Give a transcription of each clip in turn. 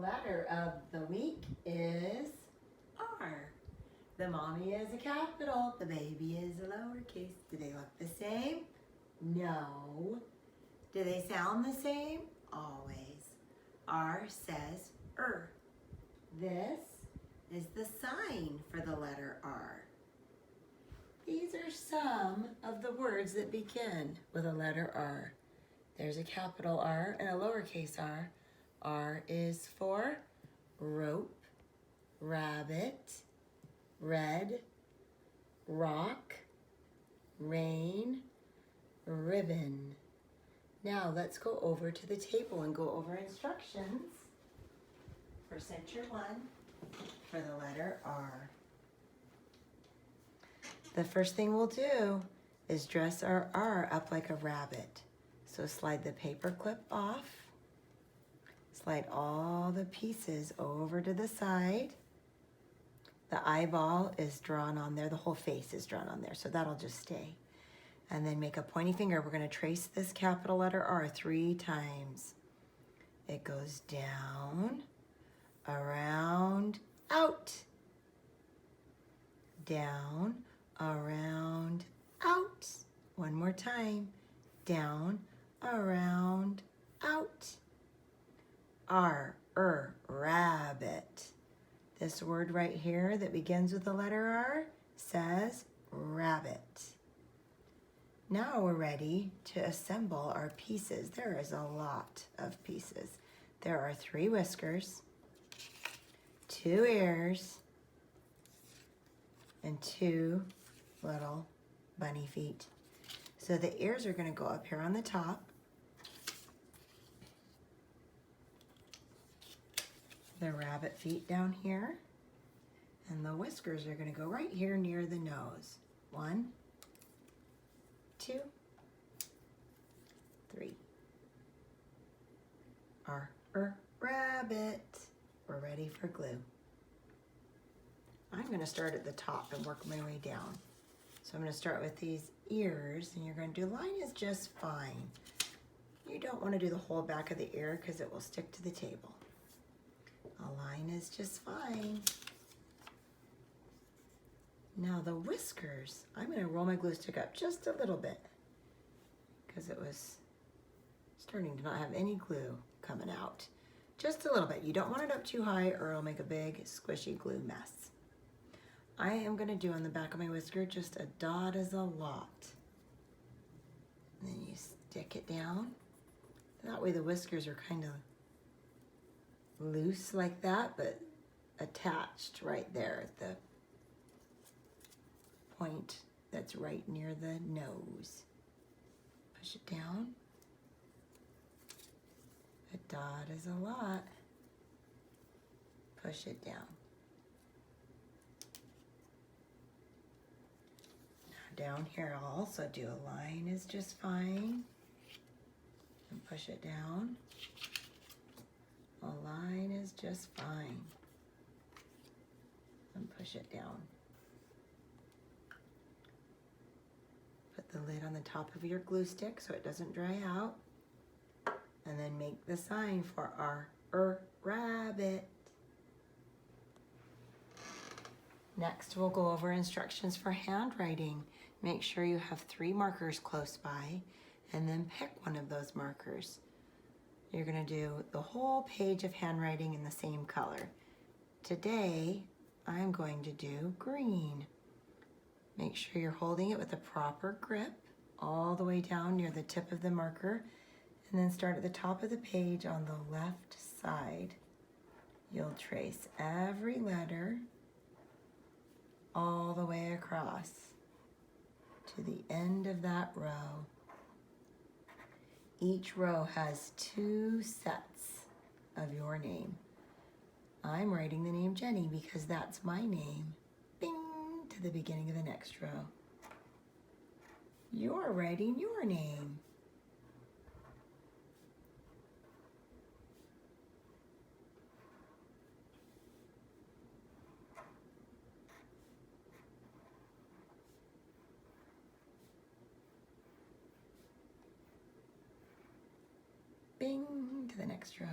letter of the week is R. The mommy is a capital, the baby is a lowercase. Do they look the same? No. Do they sound the same? Always. R says This is the sign for the letter R. These are some of the words that begin with a letter R. There's a capital R and a lowercase r. R is for rope, rabbit, red, rock, rain, ribbon. Now let's go over to the table and go over instructions for Center 1 for the letter R. The first thing we'll do is dress our R up like a rabbit. So slide the paper clip off, slide all the pieces over to the side. The eyeball is drawn on there, the whole face is drawn on there, so that'll just stay. And then make a pointy finger. We're gonna trace this capital letter R 3 times. It goes down, around, out. Down, around, out. One more time. Down, around, out. R, rabbit. This word right here that begins with the letter R says rabbit. Now we're ready to assemble our pieces. There is a lot of pieces. There are 3 whiskers, 2 ears, and 2 little bunny feet. So the ears are going to go up here on the top. The rabbit feet down here. And the whiskers are going to go right here near the nose. 1, 2, 3. R, rabbit. We're ready for glue. I'm going to start at the top and work my way down. So I'm going to start with these ears, and you're going to do line is just fine. You don't want to do the whole back of the ear because it will stick to the table. A line is just fine. Now the whiskers, I'm going to roll my glue stick up just a little bit because it was starting to not have any glue coming out. Just a little bit. You don't want it up too high or it'll make a big squishy glue mess. I am going to do on the back of my whisker just a dot is a lot. And then you stick it down. That way the whiskers are kind of loose like that, but attached right there at the point that's right near the nose. Push it down. A dot is a lot. Push it down. Now down here I'll also do a line is just fine. And push it down. A line is just fine. And push it down. Put the lid on the top of your glue stick so it doesn't dry out. And then make the sign for our rabbit. Next, we'll go over instructions for handwriting. Make sure you have 3 markers close by, and then pick one of those markers. You're going to do the whole page of handwriting in the same color. Today, I'm going to do green. Make sure you're holding it with a proper grip all the way down near the tip of the marker, and then start at the top of the page on the left side. You'll trace every letter all the way across to the end of that row. Each row has 2 sets of your name. I'm writing the name Jenny because that's my name. Bing, to the beginning of the next row. You're writing your name. Bing, to the next row.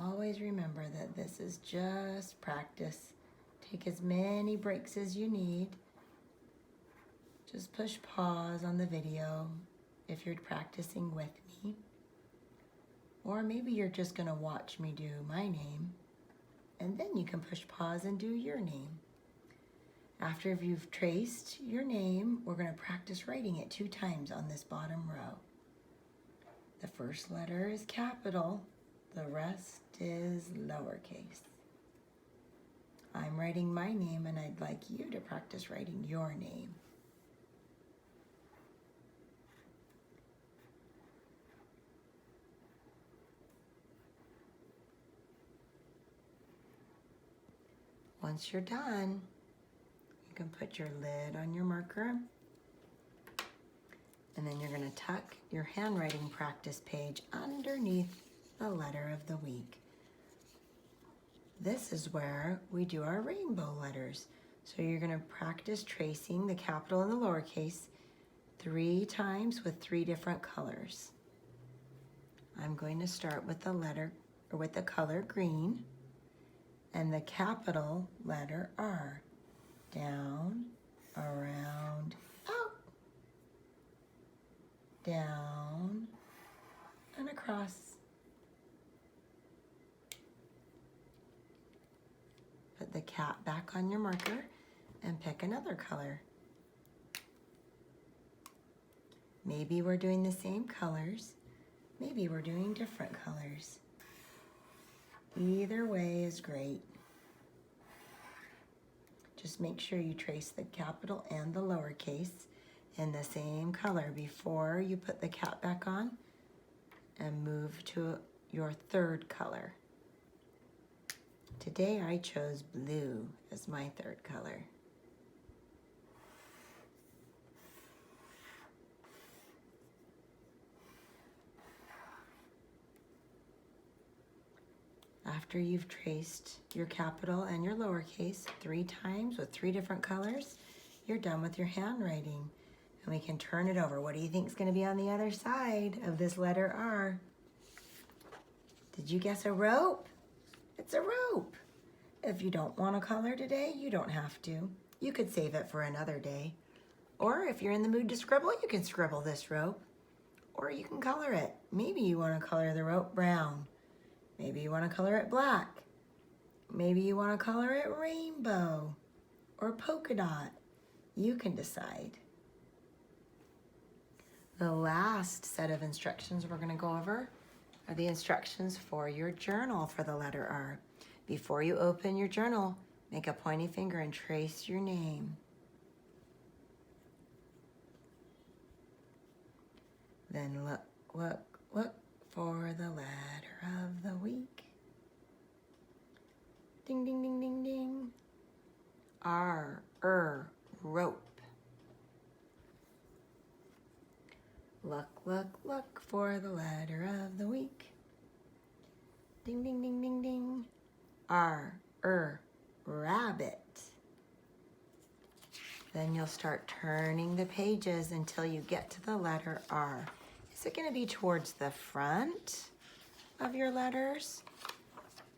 Always remember that this is just practice. Take as many breaks as you need. Just push pause on the video if you're practicing with me. Or maybe you're just going to watch me do my name, and then you can push pause and do your name. After you've traced your name, we're going to practice writing it 2 times on this bottom row. The first letter is capital, the rest is lowercase. I'm writing my name, and I'd like you to practice writing your name. Once you're done, you can put your lid on your marker, and then you're going to tuck your handwriting practice page underneath the letter of the week. This is where we do our rainbow letters. So you're going to practice tracing the capital and the lowercase 3 times with 3 different colors. I'm going to start with the letter, or with the color green, and the capital letter R. Down, around, out. Down, and across. Put the cap back on your marker and pick another color. Maybe we're doing the same colors. Maybe we're doing different colors. Either way is great. Just make sure you trace the capital and the lowercase in the same color before you put the cap back on and move to your 3rd color. Today I chose blue as my 3rd color. After you've traced your capital and your lowercase 3 times with 3 different colors, you're done with your handwriting. And we can turn it over. What do you think is going to be on the other side of this letter R? Did you guess a rope? It's a rope. If you don't want to color today, you don't have to. You could save it for another day. Or if you're in the mood to scribble, you can scribble this rope. Or you can color it. Maybe you want to color the rope brown. Maybe you want to color it black. Maybe you want to color it rainbow or polka dot. You can decide. The last set of instructions we're going to go over are the instructions for your journal for the letter R. Before you open your journal, make a pointy finger and trace your name. Then look for the letter of the week. Ding, ding, ding, ding, ding. R, rope. Look for the letter of the week. Ding, ding, ding, ding, ding. R, rabbit. Then you'll start turning the pages until you get to the letter R. Is it going to be towards the front of your letters?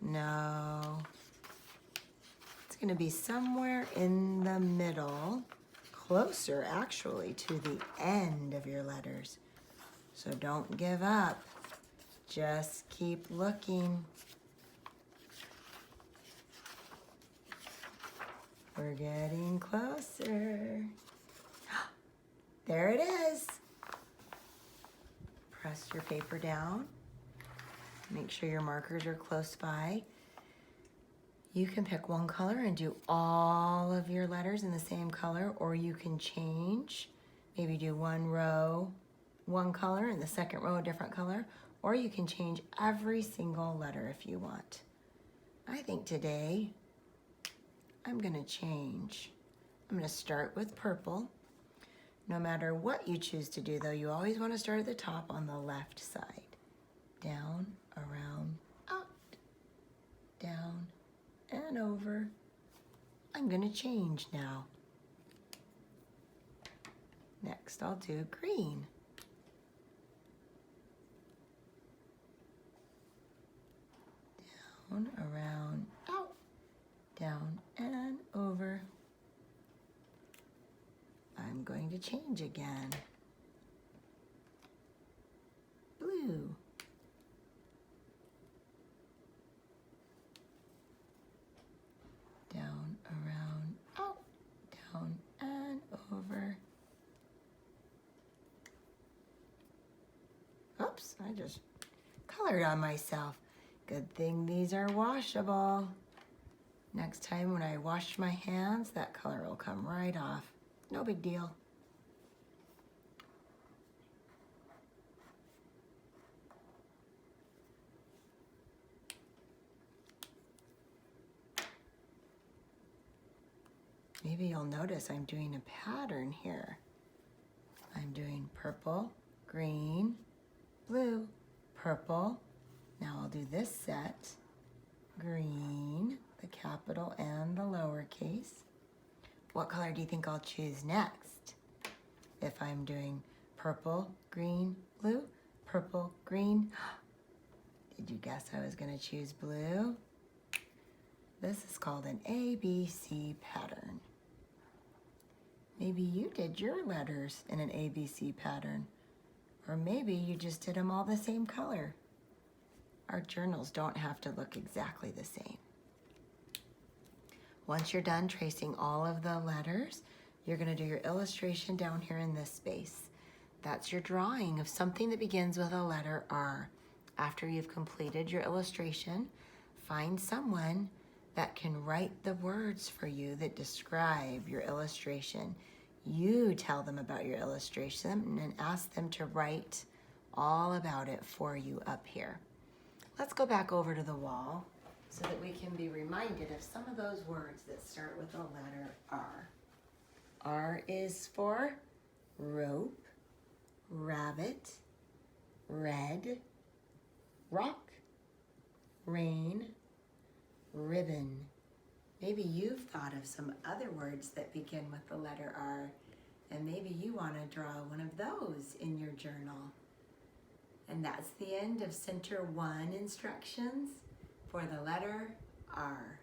No. It's going to be somewhere in the middle, closer actually to the end of your letters. So don't give up. Just keep looking. We're getting closer. There it is. Press your paper down. Make sure your markers are close by. You can pick one color and do all of your letters in the same color, or you can change. Maybe do one row, one color, and the second row a different color, or you can change every single letter if you want. I think today I'm gonna change. I'm gonna start with purple. No matter what you choose to do though, you always wanna start at the top on the left side. Down, around, out, down, and over. I'm gonna change now. Next, I'll do green. down, around, out, down and over. I'm going to change again. Blue. Down, around, out, down and over. Oops, I just colored on myself. Good thing these are washable. Next time when I wash my hands, that color will come right off. No big deal. Maybe you'll notice I'm doing a pattern here. I'm doing purple, green, blue, purple. Now I'll do this set. Green, the capital and the lowercase. What color do you think I'll choose next? If I'm doing purple, green, blue, purple, green. Did you guess I was going to choose blue? This is called an ABC pattern. Maybe you did your letters in an ABC pattern, or maybe you just did them all the same color. Our journals don't have to look exactly the same. Once you're done tracing all of the letters, you're going to do your illustration down here in this space. That's your drawing of something that begins with a letter R. After you've completed your illustration, find someone that can write the words for you that describe your illustration. You tell them about your illustration and ask them to write all about it for you up here. Let's go back over to the wall so that we can be reminded of some of those words that start with the letter R. R is for rope, rabbit, red, rock, rain, ribbon. Maybe you've thought of some other words that begin with the letter R, and maybe you want to draw one of those in your journal. And that's the end of Center 1 instructions for the letter R.